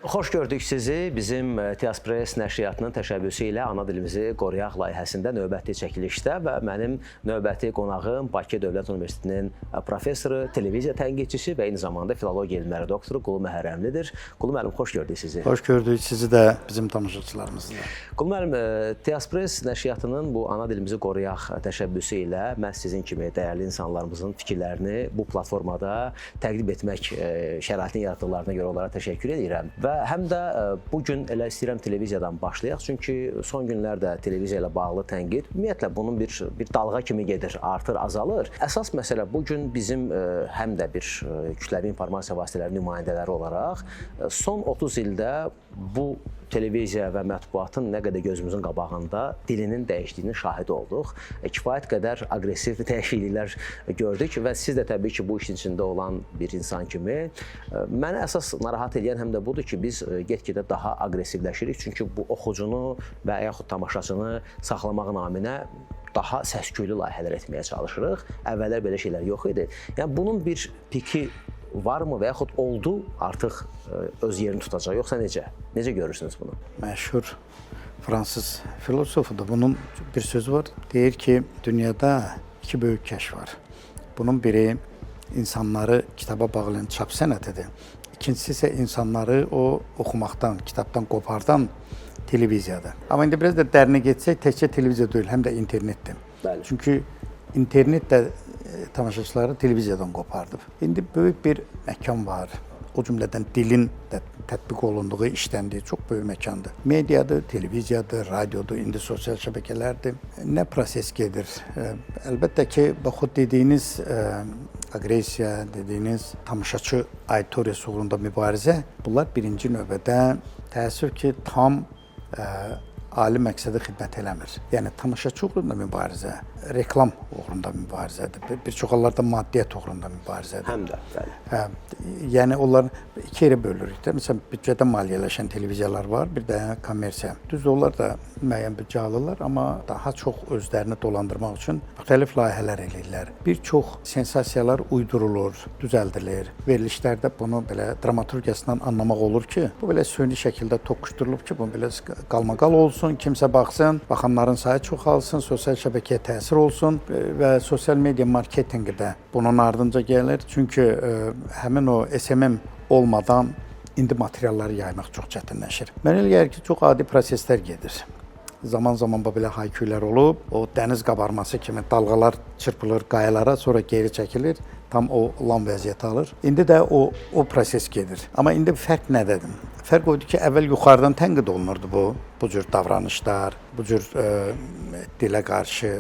Xoş gördük sizi. Bizim Tiaspress nəşriyyatının təşəbbüsü ilə Ana dilimizi qoruyaq layihəsində növbəti çəkilişdə və mənim növbəti qonağım Bakı Dövlət Universitetinin professoru, televiziya tənqidçisi və eyni zamanda filologiya elmləri doktoru Qulu Məhərrəmlidir. Qulu müəllim, xoş gördük sizi. Xoş gördük sizi də, bizim tamaşaçılarımızı da. Qulu müəllim, Tiaspress nəşriyyatının bu Ana dilimizi qoruyaq təşəbbüsü ilə mən sizin kimi dəyərli insanlarımızın fikirlərini bu platformada təqdim etmək şəraitini yaratdıqlarına görə onlara təşəkkür edirəm. Və həm də bugün elə istəyirəm televiziyadan başlayaq. Çünki son günlərdə televiziya ilə bağlı tənqid ümumiyyətlə bunun bir dalğa kimi gedir, artır, azalır. Əsas məsələ bugün bizim həm də bir kütləvi informasiya vasitələri nümayəndələri olaraq son 30 ildə bu televiziya və mətbuatın nə qədər gözümüzün qabağında dilinin dəyişdiyinin şahidi olduq. Kifayət qədər aqressiv dəyişikliklər gördük və siz də təbii ki, bu işin içində olan bir insan kimi məni əsas narahat edən həm də budur ki, biz get-gedə daha aqressivləşirik. Çünki bu oxucunu və yaxud tamaşaçını saxlamaq naminə daha səs-küylü layihələr etməyə çalışırıq. Əvvəllər belə şeylər yox idi. Yəni bunun bir piki varmı və yaxud oldu, artıq öz yerini tutacaq, yoxsa necə? Necə görürsünüz bunu? Məşhur Fransız filosofudur. Bunun bir sözü var. Deyir ki, dünyada iki böyük kəşf var. Bunun biri insanları kitaba bağlayan çap sənətidir. İkincisi isə insanları o oxumaqdan, kitabdan qopardan televiziyadır. Amma indi biraz da dərinə getsək, təkcə televiziya deyil, həm də internetdir. Bəli. Çünki internet də tamaşaçıları televiziyadan qopardıb. İndi böyük bir məkan var. O cümlədən dilin də tətbiq olunduğu, işləndiyi çox böyük məkandır. Mediadır, televiziyadır, radiodur, indi sosial şəbəkələrdir. Nə proses gedir? Əlbəttə ki, bax o dediyiniz aqressiya, dediyiniz tamaşaçı auditoriyası uğrunda mübarizə, bunlar birinci növbədə təəssüf ki, tam ali məqsədə xidmət eləmir. Yəni, tamaşaçı uğrunda mübarizə, reklam uğrunda mübarizədir. Bir çox hallarda maddiyyət uğrunda mübarizədir. Həm də, bəli. Yəni, onların iki yerə bölürük də. Məsələn, büdcədə maliyyələşən televiziyalar var, bir də kommersiya. Düz onlar da müəyyən büdcə alırlar, amma daha çox özlərini dolandırmaq üçün müxtəlif layihələr eləyirlər. Bir çox sensasiyalar uydurulur, düzəldilir. Verilişlərdə bunu belə dramaturgiyasından anlamaq olur ki, bu belə süni şəkildə toqquşdurulub ki, bu belə qalmaqal olsun, kimsə baxsın, baxanların sayı çoxalsın, sosial şəbəkəyə təsir olsun və sosial media marketinqi də bunun ardınca gəlir. Çünki həmin o SMM olmadan indi materialları yaymaq çox çətinləşir. Mənə elə gəlir ki, çox adi proseslər gedir. Zaman-zaman belə hayküylər olub, o dəniz qabarması kimi dalğalar çırpılır qayalara, sonra geri çəkilir, tam o lan vəziyyəti alır. İndi də o proses gedir. Amma indi fərq nədədir? Fərq oydu ki, əvvəl yuxarıdan tənqid olunurdu bu cür davranışlar, bu cür dilə qarşı,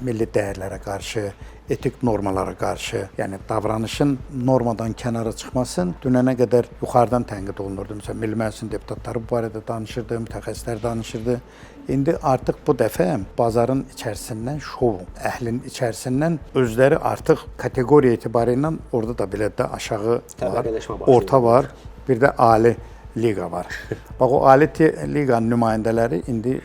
milli dəyərlərə qarşı, etik normalara qarşı, yəni davranışın normadan kənara çıxmasın, dünənə qədər yuxarıdan tənqid olunurdu. Məsələn, Milli Məclisin deputatları bu barədə danışırdı, mütəxəssislər danışırdı. İndi artıq bu dəfə bazarın içərisindən, şov əhlinin içərisindən özləri artıq kateqoriya etibarı ilə orada da belə də aşağı var, orta var, bir də ali liqa var. Bax, o ali liqanın nümayəndələri indi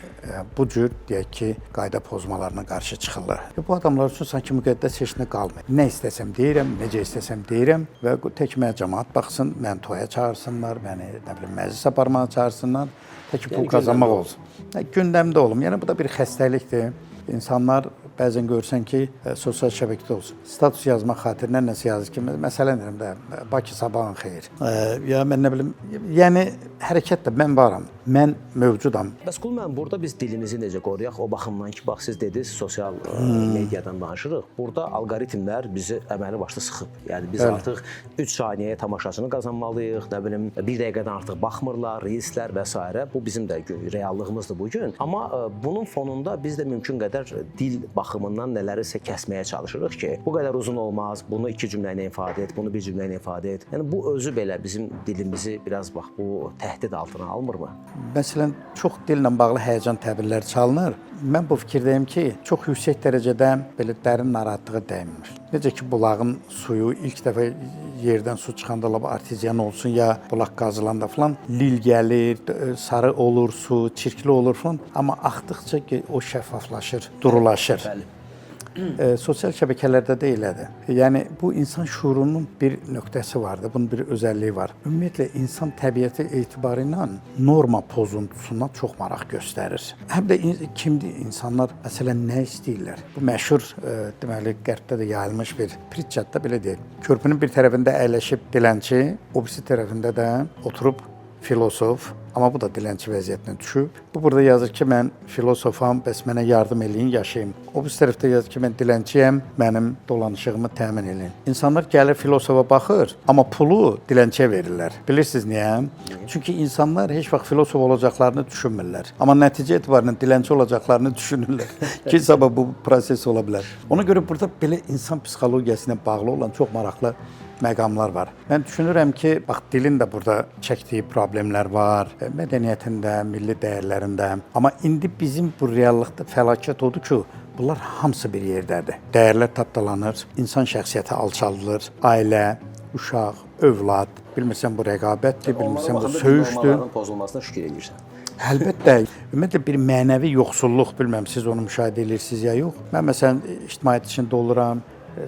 bu cür, deyək ki, qayda pozmalarına qarşı çıxırlar. Bu adamlar üçün sanki müqəddəs heç nə qalmır. Nə istəsəm deyirəm, necə istəsəm deyirəm və tək mənə cəmaat baxsın, məni toya çağırsınlar, məni məclis aparmağa çağırsınlar, tək pul qazanmaq olsun. Gündəmdə olum. Yəni, bu da bir xəstəlikdir. İnsanlar bəzən görsən ki, sosial şəbəkədə olsun. Status yazmaq xatirinə nəsə yazır ki, məsələn deyirəm də, Bakı sabahın xeyir. Ya mən nə bilim, yəni hərəkətdə mən varam, mən mövcudam. Bəs Qulu müəllim, burada biz dilimizi necə qoruyaq? O baxımdan ki, bax siz dediniz, sosial mediadan danışırıq. Burada alqoritmlər bizi əməli başda sıxıb. Yəni biz artıq 3 saniyəyə tamaşaçını qazanmalıyıq, nə bilim, 1 dəqiqədən artıq baxmırlar, reelslər və s. Bu bizim də reallığımızdır bugün. Amma bunun fonunda biz də mümkün qədər dil baxımından nələrisə kəsməyə çalışırıq ki, bu qədər uzun olmaz, bunu 2 cümlə ilə ifadə et, bunu 1 cümlə ilə ifadə et. Yəni bu özü belə bizim dilimizi biraz bax bu təhdid altına almırmı? Məsələn, çox dillə bağlı həyəcan təbirləri çalınır. Mən bu fikirdəyim ki, çox yüksək dərəcədə belə dərin narahatlığa dəymir. Necə ki, bulağın suyu ilk dəfə yerdən su çıxanda arteziyan olsun ya bulaq qazılanda falan lil gəlir, sarı olur su, çirkli olur falan. Amma axdıqca o şəffaflaşır, durulaşır. Bəli. Sosial şəbəkələrdə də elədir. Yəni bu insan şuurunun bir nöqtəsi vardır, bunun bir özəlliyi var. Ümumiyyətlə insan təbiəti etibarıyla norma pozuntusuna çox maraq göstərir. Həm də kimdir insanlar məsələn nə istəyirlər? Bu məşhur deməli qərbdə də yayılmış bir pritçatda belə deyir. Körpünün bir tərəfində əyləşib dilənçi, o birisi tərəfində də oturub filosof, amma bu da dilənçi vəziyyətinə düşüb. Bu burada yazır ki, mən filosofam, bəs mənə yardım eləyin, yaşayım. O bu tərəfdə yazır ki, mən dilənçiyəm, mənim dolanışığımı təmin eləyin. İnsanlar gəlir filosofa baxır, amma pulu dilənçiyə verirlər. Bilirsiniz niyə? Çünki insanlar heç vaxt filosof olacaqlarını düşünmürlər. Amma nəticə etibarıyla dilənçi olacaqlarını düşünürlər. Ki, sabah bu proses ola bilər. Ona görə burada belə insan psixologiyasına bağlı olan çox maraqlı məqamlar var. Mən düşünürəm ki, bax dilin də burada çəkdiyi problemlər var, mədəniyyətində, milli dəyərlərində. Amma indi bizim bu reallıqda fəlakət odur ki, bunlar hamısı bir yerdədir. Dəyərlər tapdalanır, insan şəxsiyyəti alçaldılır, ailə, uşaq, övlad, bilmirsən bu rəqabətdir, bilmirsən bu söyüşdür. Onların pozulmasına şükür edirsən. Əlbəttə, ümumiyyətlə bir mənəvi yoxsulluq, bilməm siz onu müşahidə edirsiniz ya yox. Mən məsələn ictimaiyyət içində oluram,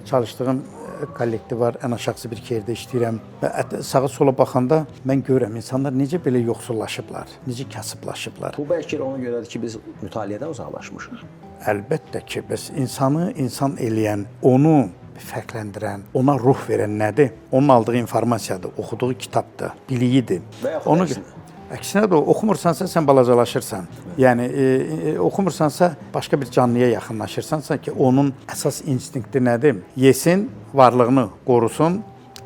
çalışdığım kollektiv var, ən aşağısı bir yerdə işləyirəm və sağa sola baxanda mən görürəm insanlar necə belə yoxsullaşıblar, necə kasıblaşıblar. Bu bəlkə ona görədir ki, biz mütaliədən uzaqlaşmışıq. Əlbəttə ki, bəs insanı insan eləyən, onu fərqləndirən, ona ruh verən nədir? Onun aldığı informasiyadır, oxuduğu kitabdır, biliyidir. Və yaxud əksinə də oxumursansa sən balacalaşırsan. Yəni oxumursansa başqa bir canlıya yaxınlaşırsansa ki, onun əsas instinkti nədir? Yesin, varlığını qorusun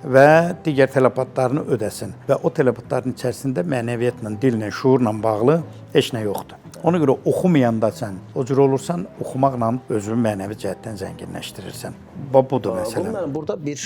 və digər tələbatlarını ödəsin. Və o tələbatların içərisində mənəviyyatla, dillə, şuurla bağlı heç nə yoxdur. Ona görə oxumayanda sən o cür olursan, oxumaqla özünü mənəvi cəhətdən zənginləşdirirsən. Budur məsələ. Mən burada bir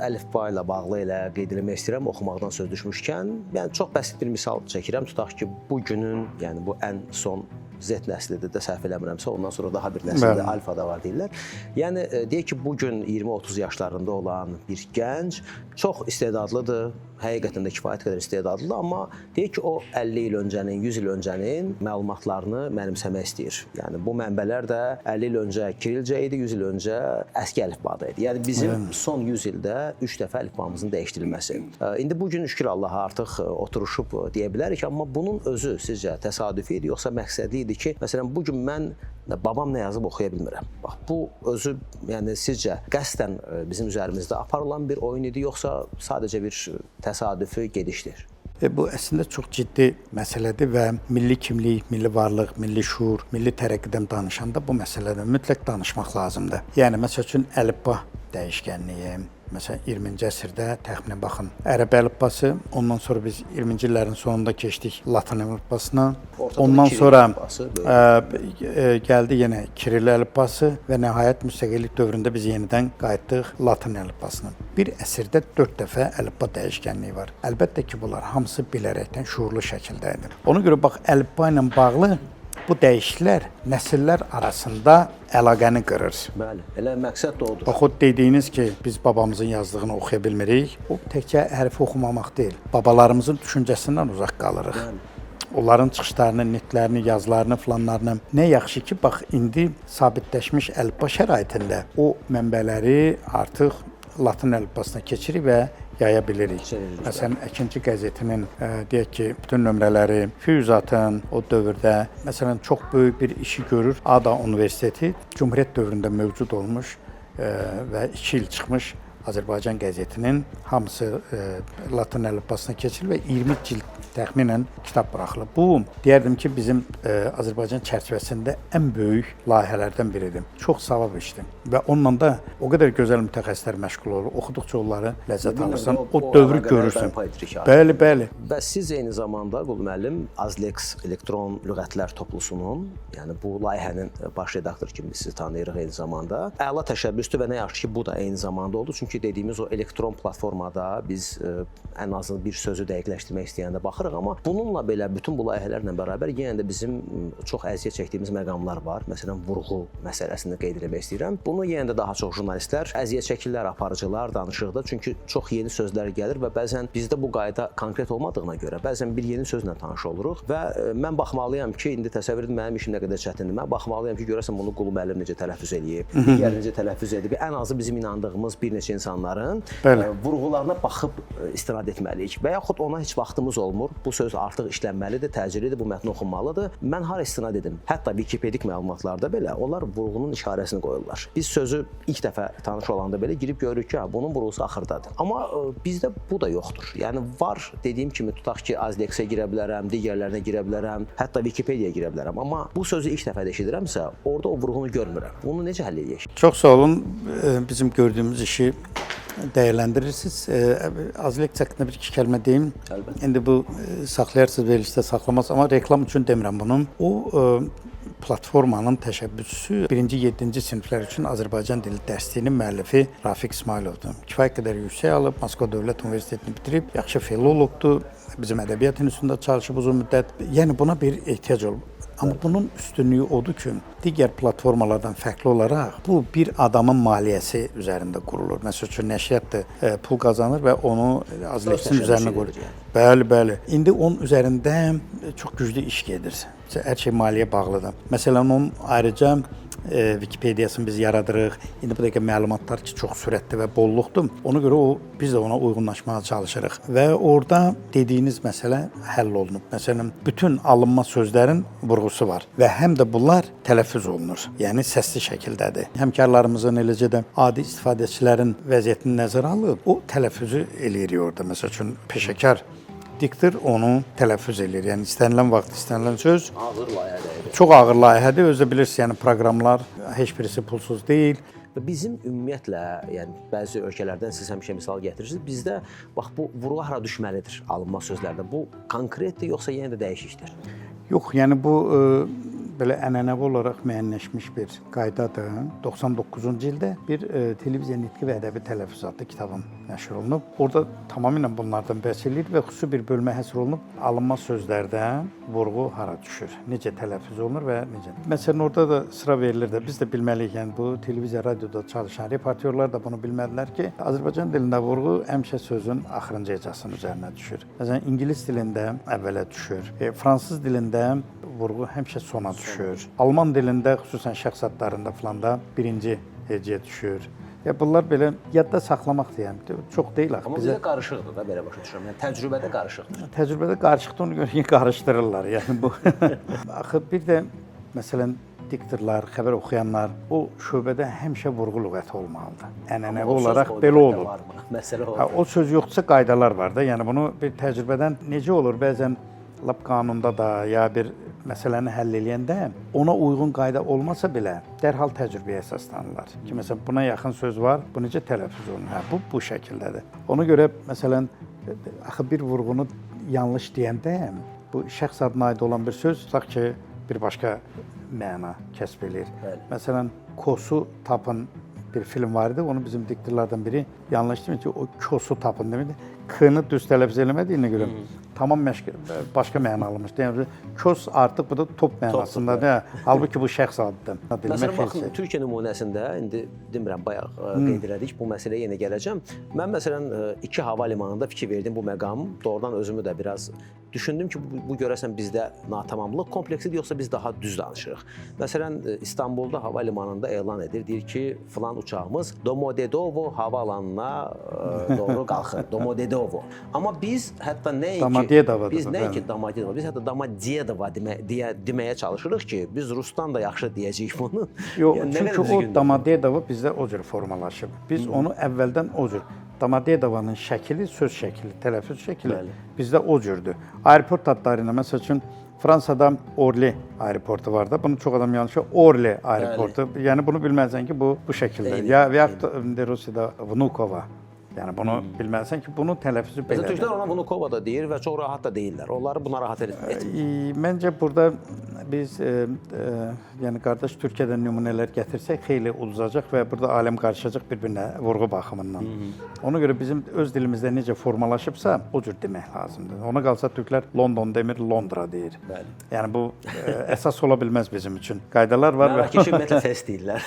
əlifba ilə bağlı elə qeyd etmək istəyirəm, oxumaqdan söz düşmüşkən. Yəni çox bəsit bir misal çəkirəm. Tutaq ki, bu günün, yəni bu ən son Z nəslidir də səhv eləmirəmsə, ondan sonra daha bir nəsildə alfa da var deyirlər. Yəni deyək ki, bu gün 20-30 yaşlarında olan bir gənc çox istedadlıdır, həqiqətən də kifayət qədər istedadlıdır, amma deyək ki, o 50 il öncənin, 100 il öncənin məlumatlarını mənimsəmək istəyir. Yəni bu mənbələr də 50 il öncə kirilcə idi, 100 il öncə əski əlifbada idi. Yəni bizim son 100 ildə 3 dəfə əlifbamızın dəyişdirilməsi. İndi bu gün şükür Allaha artıq oturuşub deyə bilərik, amma bunun özü sizcə təsadüfi idi, yoxsa məqsədli idi ki, məsələn, bu gün mən babam nə yazıb oxuya bilmirəm. Bax, bu özü, yəni sizcə qəsdən bizim üzərimizdə aparılan bir oyun idi, yoxsa sadəcə bir təsadüfi gedişdir? Bu əslində çox ciddi məsələdir və milli kimlik, milli varlıq, milli şuur, milli tərəqqidən danışanda bu məsələdən mütləq danışmaq lazımdır. Yəni, məsəl üçün, əlifba dəyişkənliyi, məsələn, 20-ci əsrdə təxminən baxın, ərəb əlifbası, ondan sonra biz 20-ci illərin sonunda keçdik Latın əlifbasına, ondan sonra gəldi yenə Kiril əlifbası və nəhayət müstəqillik dövründə biz yenidən qayıtdıq Latın əlifbasına. Bir əsrdə 4 dəfə əlifba dəyişkənliyi var. Əlbəttə ki, bunlar hamısı bilərəkdən şuurlu şəkildə edir. Ona görə bax, əlifba ilə bağlı bu dəyişikliklər nəsillər arasında əlaqəni qırır. Bəli, elə məqsəd də odur. Bax, o dediyiniz ki, biz babamızın yazdığını oxuya bilmirik, o təkcə hərfi oxumamaq deyil, babalarımızın düşüncəsindən uzaq qalırıq. Bəli. Onların çıxışlarını, nitlərini, yazılarını, filanlarını. Nə yaxşı ki, bax, indi sabitləşmiş əlifba şəraitində o mənbələri artıq Latın əlifbasına keçirik və yaya bilirik. Məsələn, Əkinçi qəzetinin deyək ki, bütün nömrələri, Füyuzatın o dövrdə məsələn çox böyük bir işi görür. Ada Universiteti Cümhuriyyət dövründə mövcud olmuş və 2 il çıxmış Azərbaycan qəzetinin hamısı Latın əlifbasına keçirilib və 20 cild təxminən kitab buraxılıb. Bu, deyərdim ki, bizim Azərbaycan çərçivəsində ən böyük layihələrdən biridir. Çox savab işdir və onunla da o qədər gözəl mütəxəssislər məşğul olur. Oxuduqca onları ləzzət alırsan, o dövrü görürsən. Bəli, bəli. Və siz eyni zamanda Qul müəllim Azlex elektron lüğətlər toplusunun, yəni bu layihənin baş redaktoru kimi sizi tanıyırıq eyni zamanda. Əla təşəbbüsdür və nə yaxşı ki, bu da eyni zamanda oldu. Çünki ki, dediyimiz o elektron platformada biz ən azı bir sözü dəqiqləşdirmək istəyəndə baxırıq, amma bununla belə bütün bu layihələrlə bərabər yenə də bizim çox əziyyət çəkdiyimiz məqamlar var. Məsələn, vurğu məsələsini qeyd etmək istəyirəm. Bunu yenə də daha çox jurnalistlər əziyyət çəkirlər, aparıcılar danışıqda, çünki çox yeni sözlər gəlir və bəzən bizdə bu qayda konkret olmadığına görə bəzən bir yeni sözlə tanış oluruq və mən baxmalıyam ki, indi təsəvvür edin mənim işim nə qədər çətindir. Mən baxmalıyam ki, görəsən bunu Qulu müəllim necə tələffüz edib, digər necə tələffüz edib. Ən azı bizim inandığımız bir neçə insanların vurğularına baxıb istinad etməliyik və yaxud ona heç vaxtımız olmur. Bu söz artıq işlənməlidir, təcrübəlidir, bu mətn oxunmalıdır. Mən hara istinad edim? Hətta Wikipedik məlumatlarda belə onlar vurğunun işarəsini qoyurlar. Biz sözü ilk dəfə tanış olanda belə girib görürük ki, bunun vurğusu axırdadır. Amma bizdə bu da yoxdur. Yəni var, dediyim kimi tutaq ki, Azlexə girə bilərəm, digərlərinə girə bilərəm, hətta Wikipediyaya girə bilərəm. Amma bu sözü ilk dəfə eşidirəmsə, orada o vurğunu görmürəm. Bunu necə həll edək? Çox sağ olun. Bizim gördüyümüz işi dəyərləndirirsiniz. Azlex haqqında bir iki kəlmə deyim. Əlbəttə. İndi bu saxlayarsınız, verilişdə saxlamaz, amma reklam üçün demirəm bunu. O platformanın təşəbbüsçüsü 1-7-ci siniflər üçün Azərbaycan dili dərsliyinin müəllifi Rafiq İsmayılovdur. Kifayət qədər yüksək alıb, Moskva Dövlət Universitetini bitirib, yaxşı filologdur. Bizim ədəbiyyat institutunda çalışıb uzun müddət. Yəni buna bir ehtiyac olub. Amma bunun üstünlüyü odur ki, digər platformalardan fərqli olaraq bu bir adamın maliyyəsi üzərində qurulur. Məsəl üçün nəşriyyat pul qazanır və onu Azlexin üzərinə qoyur. Bəli. İndi onun üzərində çox güclü iş gedir. Hər şey maliyyə bağlıdır. Məsələn, onun ayrıca Wikipediyasını biz yaradırıq. İndi bu dəqiqə məlumatlar ki, çox sürətli və bolluqdur. Ona görə biz də ona uyğunlaşmağa çalışırıq. Və orada dediyiniz məsələ həll olunub. Məsələn, bütün alınma sözlərin vurğusu var və həm də bunlar tələffüz olunur. Yəni səsli şəkildədir. Həmkarlarımızın, eləcə də adi istifadəçilərin vəziyyətini nəzərə alıb, o tələffüzü eləyir orada. Məsəl üçün, peşəkar diktor onu tələffüz eləyir. Yəni istənilən vaxt istənilən söz ağır layihədir. Çox ağır layihədir. Özü də bilirsiniz, yəni proqramlar heç birisi pulsuz deyil. Bizim ümumiyyətlə, yəni bəzi ölkələrdən siz həmişə misal gətirirsiniz. Bizdə bax bu vurğu hara düşməlidir alınma sözlərdə. Bu konkretdir yoxsa yenə də dəyişikdir? Yox, yəni bu belə ənənəvi olaraq müəyyənləşmiş bir qaydadır. 99-cu ildə bir televiziya nitqi və ədəbi tələffüz adlı kitabım nəşr olunub. Orada tamamilə bunlardan bəhs edilir və xüsusi bir bölmə həsr olunub. Alınma sözlərdə vurğu hara düşür, necə tələffüz olunur və necə. Məsələn, orada da sıra verilir də. Biz də bilməliyik, yəni bu televiziya, radioda çalışan reportyorlar da bunu bilməlilər ki, Azərbaycan dilində vurğu həmişə sözün axırıncı hecasının üzərinə düşür. Məsələn, ingilis dilində əvvələ düşür. Fransız dilində vurğu həmişə sona düşür. Alman dilində, xüsusən şəxs adlarında falanda birinci hecəyə düşür. Bunlar belə yadda saxlamaq deyəm, çox deyil axı. Amma bizə qarışıqdır da, belə başa düşürəm. Yəni təcrübədə qarışıqdır. Təcrübədə qarışıqdır, ona görə ki, qarışdırırlar. Yəni bu axı bir də məsələn diktorlar, xəbər oxuyanlar o şöbədə həmişə vurğu lüğəti olmalıdır. Ənənəvi olaraq belə olur. Məsələ o. O söz yoxdursa qaydalar var da. Yəni bunu bir təcrübədən necə olur? Bəzən lap qanunda da ya bir məsələni həll eləyəndə ona uyğun qayda olmasa belə dərhal təcrübəyə əsaslanırlar. Ki məsələn buna yaxın söz var, bu necə tələffüz olunur? Bu şəkildədir. Ona görə məsələn axı bir vurğunu yanlış deyəndə bu şəxs adına aid olan bir söz tutaq ki, bir başqa məna kəsb eləyir. Məsələn, Kosu tapın bir film var idi. Onu bizim diktorlardan biri yanlış demir ki, o Kosu tapın demir. K-nı düz tələffüz eləmədiyinə görə tamam başqa məna almış. Yəni kos artıq bu da top mənasındadır. Halbuki bu şəxs adıdır. Məsələn, baxın, Türkiyə nümunəsində indi demirəm, bayaq qeyd elədik, bu məsələyə yenə gələcəm. Mən məsələn 2 hava limanında fikir verdim bu məqam. Doğrudan özümü də biraz düşündüm ki, bu görəsən bizdə natamamlıq kompleksidir, yoxsa biz daha düz danışırıq. Məsələn, İstanbulda hava limanında elan edir, deyir ki, filan uçağımız Domodedovo havaalanına doğru qalxır. Domodedovo. Amma biz hətta Domodedovo, biz hətta Domodedovo deməyə çalışırıq ki, biz Rusdan da yaxşı deyəcəyik bunu. Yox, çünki o Domodedovo bizdə o cür formalaşıb. Biz onu əvvəldən o cür Domodedovanın şəkli, söz şəkli, tələffüz şəkli bizdə o cürdür. Aeroport adlarında məsəl üçün Fransada Orly aeroportu var da, bunu çox adam yanlış Orly aeroportu. Yəni bunu bilməlisən ki, bu şəkildə. Ya və yaxud da Rusiyada Vnukovo Yəni bunu bilməlisən ki, bunun tələffüzü Mesela belədir. Türkler ona Vnukova da deyir və çox rahat da deyirlər. Onları buna rahat etmir. Məncə burada biz yəni qardaş Türkiyədən nümunələr gətirsək xeyli uzacaq və burada aləm qarışacaq bir-birinə vurğu baxımından. Ona görə bizim öz dilimizdə necə formalaşıbsa, o cür demək lazımdır. Ona qalsa türklər London demir, Londra deyir. Bəli. Yəni bu əsas ola bilməz bizim üçün. Qaydalar var Mərakişi ümumiyyətlə test deyirlər.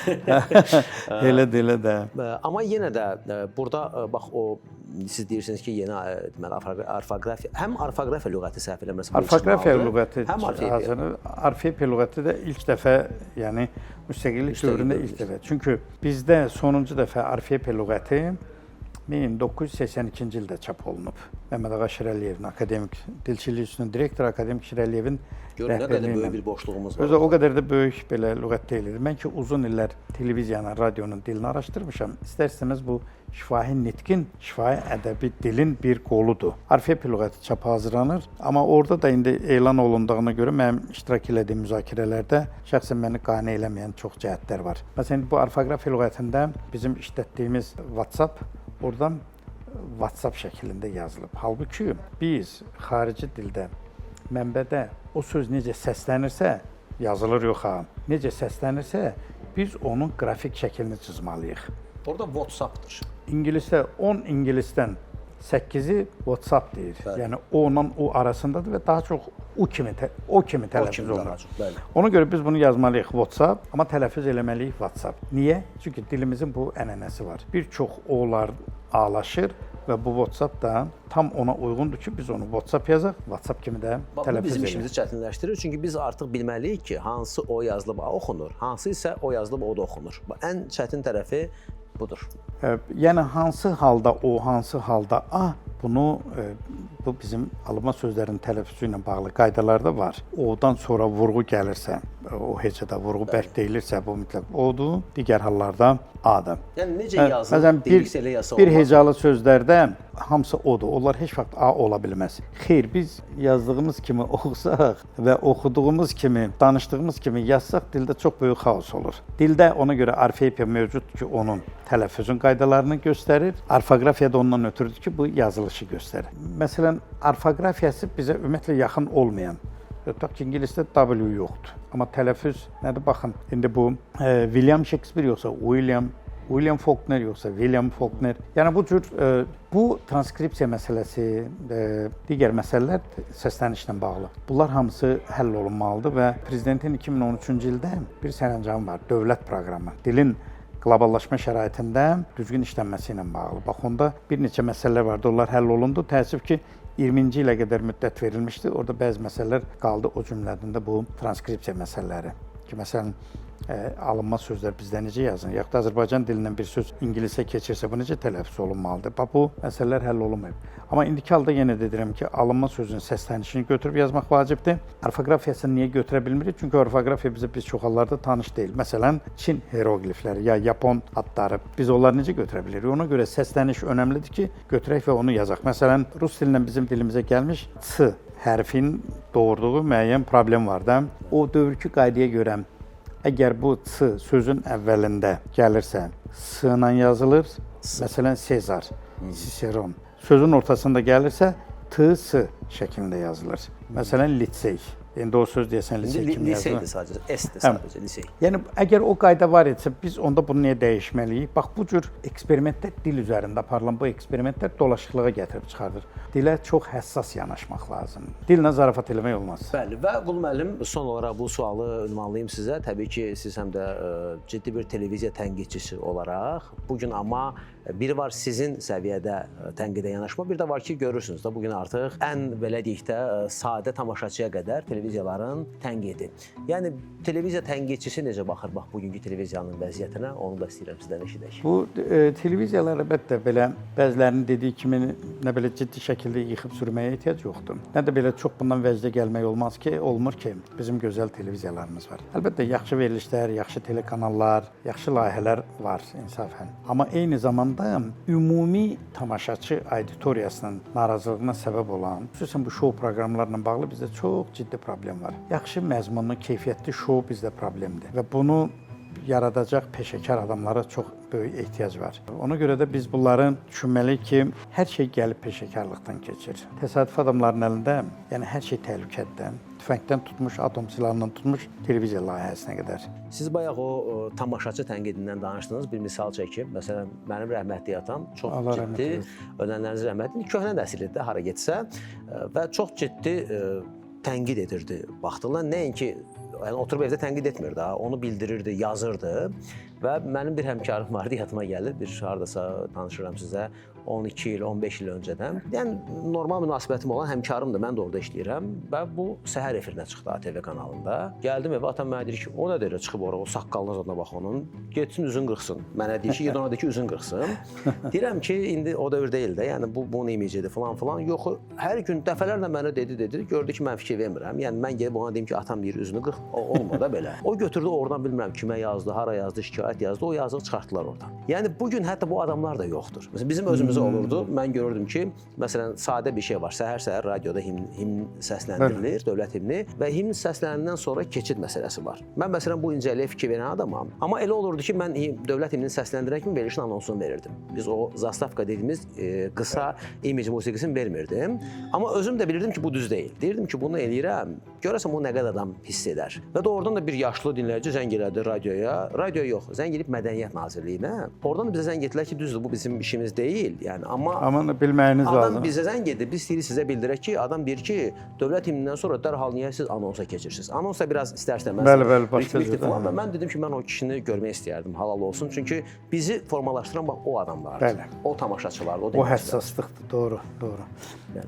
elə də. Amma yenə də burada bax o siz deyirsiniz ki, yeni deməli orfoqrafiya, həm orfoqrafiya lüğəti səhv eləmirəmsə Orfoqrafiya lüğəti, həm orfoqrafiya lüğəti də ilk dəfə, yəni müstəqillik dövründə ilk dəfə. Çünki bizdə sonuncu dəfə orfoqrafiya lüğəti 1982-ci ildə çap olunub. Məmməd Ağa Şirəliyevin akademik dilçilik üstünün direktoru akademik Şirəliyevin görünə qədər böyük bir boşluğumuz var. Özü o qədər də böyük belə lüğət deyil. Mən ki uzun illər televiziyanın, radionun dilini araşdırmışam. İstər-istəməz bu şifahi nitqin, şifahi ədəbi dilin bir qoludur. Orfoqrafiya lüğəti çapa hazırlanır, amma orada da indi elan olunduğuna görə mənim iştirak etdiyim müzakirələrdə şəxsən məni qane eləməyən çox cəhətlər var. Məsələn, bu orfoqrafiya lüğətində bizim işlətdiyimiz WhatsApp oradan WhatsApp şəklində yazılıb. Halbuki biz xarici dildə, mənbədə o söz necə səslənirsə, yazılır yox ha, necə səslənirsə, biz onun qrafik şəklini çizmalıyıq. Orada WhatsApp-dır. İngilisdə 10 ingilisdən 8-i WhatsApp deyir. Bəli. Yəni o-la o arasındadır və daha çox o kimi tələffüz olunur. Ona görə biz bunu yazmalıyıq WhatsApp, amma tələffüz eləməliyik WhatsApp. Niyə? Çünki dilimizin bu ənənəsi var. Bir çox o-lar ağlaşır və bu WhatsApp da tam ona uyğundur ki, biz onu WhatsApp yazaq, WhatsApp kimi də tələffüz edək. Bu bizim işimizi çətinləşdirir, çünki biz artıq bilməliyik ki, hansı o yazılıb A oxunur, hansı isə o yazılıb O da oxunur. Ən çətin tərəfi budur. Yəni hansı halda o, hansı halda A, bunu bu bizim alınma sözlərinin tələffüzü ilə bağlı qaydalarda var. O-dan sonra vurğu gəlirsə, o hecədə vurğu bərk deyilirsə, bu mütləq O-dur, digər hallarda A-dır. Yəni necə yazılıb, deyirsə elə yazsa olmaz. Bir hecalı sözlərdə hamısı O-dur. Onlar heç vaxt A ola bilməz. Xeyr, biz yazdığımız kimi oxusaq və oxuduğumuz kimi, danışdığımız kimi yazsaq, dildə çox böyük xaos olur. Dildə ona görə orfoqrafiya mövcuddur ki, onun tələffüzün qaydalarını göstərir. Orfoqrafiya da ondan ötürüdür ki, bu yazılışı göstərir. Məsələn, orfoqrafiyası bizə ümumiyyətlə yaxın olmayan, tutaq ki, ingilisdə W yoxdur. Amma tələffüz nədir? Baxın, indi bu William Shakespeare yoxsa William Faulkner yoxsa William Faulkner. Yəni bu cür bu transkripsiya məsələsi, digər məsələlər səslənişlə bağlı. Bunlar hamısı həll olunmalıdır və prezidentin 2013-cü ildə bir sərəncamı var, dövlət proqramı. Dilin qloballaşma şəraitində düzgün işlənməsi ilə bağlı. Bax, onda bir neçə məsələlər vardı, onlar həll olundu. Təəssüf ki, 20-ci ilə qədər müddət verilmişdi. Orada bəzi məsələlər qaldı, o cümlədən də bu transkripsiya məsələləri. Ki, məsələn, alınma sözlər bizdə necə yazın? Yaxud da Azərbaycan dilindən bir söz ingilisə keçirsə, bu necə tələffüz olunmalıdır? Bax, bu məsələlər həll olunmayıb. Amma indiki halda yenə də deyirəm ki, alınma sözünün səslənişini götürüb yazmaq vacibdir. Orfoqrafiyasını niyə götürə bilmirik? Çünki orfoqrafiya bizə bir çox hallarda tanış deyil. Məsələn, Çin heroqlifləri ya Yapon adları. Biz onları necə götürə bilirik? Ona görə səsləniş önəmlidir ki, götürək və onu yazaq. Məsələn, rus dilindən bizim dilimizə gəlmiş C hərfin doğurduğu müəyyən problem var da. O dövrki qaydaya görə əgər bu C sözün əvvəlində gəlirsə, S ilə yazılır. Məsələn, Sezar, Siseron. Sözün ortasında gəlirsə, T-S şəklində yazılır. Məsələn, litsey. İndi o söz deyəsən lisey kimi yazılır. Liseydir sadəcə, S-dir sadəcə, lisey. Yəni, əgər o qayda var etsə, biz onda bunu niyə dəyişməliyik? Bax, bu cür eksperimentlər dil üzərində aparılan bu eksperimentlər dolaşıqlığa gətirib çıxardır. Dilə çox həssas yanaşmaq lazımdır. Dillə zarafat eləmək olmaz. Bəli, və Qul müəllim, son olaraq bu sualı ünvanlayım sizə. Təbii ki, siz həm də ciddi bir televiziya tənqidçisi olaraq, bugün amma biri var sizin səviyyədə tənqidə yanaşma, bir də var ki, görürsünüz də bugün artıq ən belə deyək də sadə tamaşaçıya qədər televiziyaların tənqidi. Yəni televiziya tənqidçisi necə baxır bax bugünkü televiziyanın vəziyyətinə, onu da istəyirəm sizdən eşidək. Bu televiziyalar əlbəttə belə bəzilərinin dediyi kimi nə belə ciddi şəkildə yıxıb sürməyə ehtiyac yoxdur. Nə də belə çox bundan vəcdə gəlmək olmaz ki, olmur ki, bizim gözəl televiziyalarımız var. Əlbəttə yaxşı verilişlər, yaxşı telekanallar, yaxşı layihələr var insafən. Amma eyni zamanda ümumi tamaşaçı auditoriyasının narazılığına səbəb olan, xüsusən bu şou proqramlarla bağlı bizdə çox ciddi problem var. Yaxşı məzmunlu, keyfiyyətli şou bizdə problemdir və bunu yaradacaq peşəkar adamlara çox böyük ehtiyac var. Ona görə də biz bunların düşünməliyik ki, hər şey gəlib peşəkarlıqdan keçir. Təsadüf adamların əlində, yəni hər şey təhlükədən, tüfəngdən tutmuş, atom silahından tutmuş televiziya layihəsinə qədər. Siz bayaq o tamaşaçı tənqidindən danışdınız. Bir misal çəkim. Məsələn, mənim rəhmətli atam çox ciddi, ölənləriniz rəhmətli, köhnə nəsildə hara getsə və çox ciddi tənqid edirdi. Baxdılar, nəinki yəni oturub evdə tənqid etmirdi, onu bildirirdi, yazırdı və mənim bir həmkarım vardı, yadıma gəlir, bir hardasa danışıram sizə, 12 il, 15 il öncədən. Yəni normal münasibətim olan həmkarımdır, mən də orada işləyirəm və bu səhər efirinə çıxdı ATV kanalında. Gəldim evə, atam mənə deyir ki, o nə deyir, çıxıb ora, o saqqalına zadına bax onun, getsin üzün qırxsın. Mənə deyir ki, ona deyir ki, üzün qırxsın. Deyirəm ki, indi o dövr deyil də, yəni bunun imicidir falan. Yox, hər gün dəfələrlə mənə dedi, gördü ki, mən fikir vermirəm. Yəni mən gəlib ona deyim ki, atam deyir, üzünü qırx, olmadı da belə. O götürdü oradan bilmirəm kimə yazdı, hara yazdı, şikayət yazdı, o yazığı çıxartdılar oradan. Yəni bugün hətta bu adamlar da yoxdur. Məsələn, bizim özümüzə olurdu. Mən görürdüm ki, məsələn, sadə bir şey var. Səhər-səhər radioda himn səsləndirilir, dövlət himni və himn səslənəndən sonra keçid məsələsi var. Mən məsələn bu incəliyə fikir verən adamam. Amma elə olurdu ki, mən dövlət himnini səsləndirən kimi verilişin anonsunu verirdim. Biz o zastavka dediyimiz qısa image musiqisini vermirdim. Amma özüm də bilirdim ki, bu düz deyil. Deyirdim ki, bunu eləyirəm. Görəsən bu nə qədər adam hiss edər. Və doğrudan da bir yaşlı dinləyici zəng elədi radioya. Radio yox, zəng edib Mədəniyyət Nazirliyinə. Oradan da bizə zəng etdilər ki, düzdür, bu bizim işimiz deyil. Yəni Amma bilməyiniz lazım. Adam bizə zəng edir, biz istəyirik sizə bildirək ki, adam deyir ki, dövlət himnindən sonra dərhal niyə siz anonsa keçirsiniz? Anonsa biraz istər-istəməz ritmikdir falan və mən dedim ki, mən o kişini görmək istəyərdim, halal olsun. Çünki bizi formalaşdıran bax o adamlardır. O tamaşaçılardır, o dinləyicilər. O həssaslıqdır, doğru.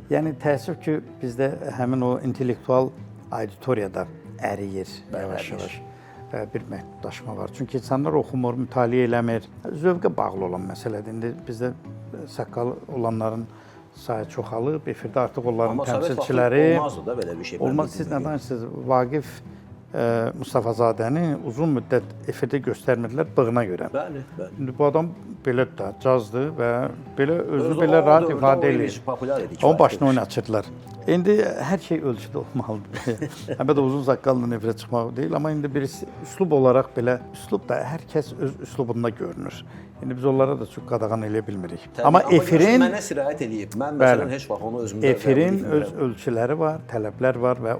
Yəni təəssüf ki, bizdə həmin o intellektual auditoriyada əriyir yavaş-yavaş. Bir məhdudlaşma var. Çünki insanlar oxumur, mütaliə eləmir. Zövqə bağlı olan məsələdir. İndi bizdə saqqal olanların sayı çoxalıb, efirdə artıq onların təmsilçiləri... Amma olmazdı da belə bir şey. Olmaz, siz nə danışırsınız? Vaqif Mustafazadəni uzun müddət efirdə göstərmirdilər bığına görə. Bəli. İndi bu adam belə də cazdır və belə özü belə rahat ifadə edir. Onun başını oynatırdılar. İndi hər şey ölçüdə olmalıdır. Əlbəttə uzun saqqalla efirə çıxmaq deyil, amma indi birisi üslub olaraq belə, üslub da hər kəs öz üslubunda görünür. İndi biz onlara da çox qadağan eləyə bilmirik. Amma efirin mənə sirayət eləyib. Mən məsələn heç vaxt onu özümdə efirin öz ölçüləri var, tələblər var və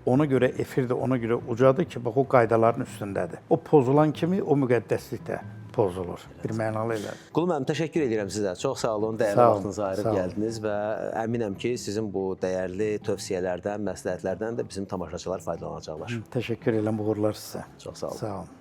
ona görə efir də ona görə ucadır ki, bax o qaydaların üstündədir. O pozulan kimi o müqəddəslik də pozulur. Bir mənalı elə. Qulum müəllim, təşəkkür edirəm sizə. Çox sağ olun, dəyərli vaxtınızı ayırıb gəldiniz və əminəm ki, sizin bu dəyərli tövsiyələrdən, məsləhətlərdən də bizim tamaşaçılar faydalanacaqlar. Təşəkkür edirəm, uğurlar sizə. Çox sağ olun. Sağ olun.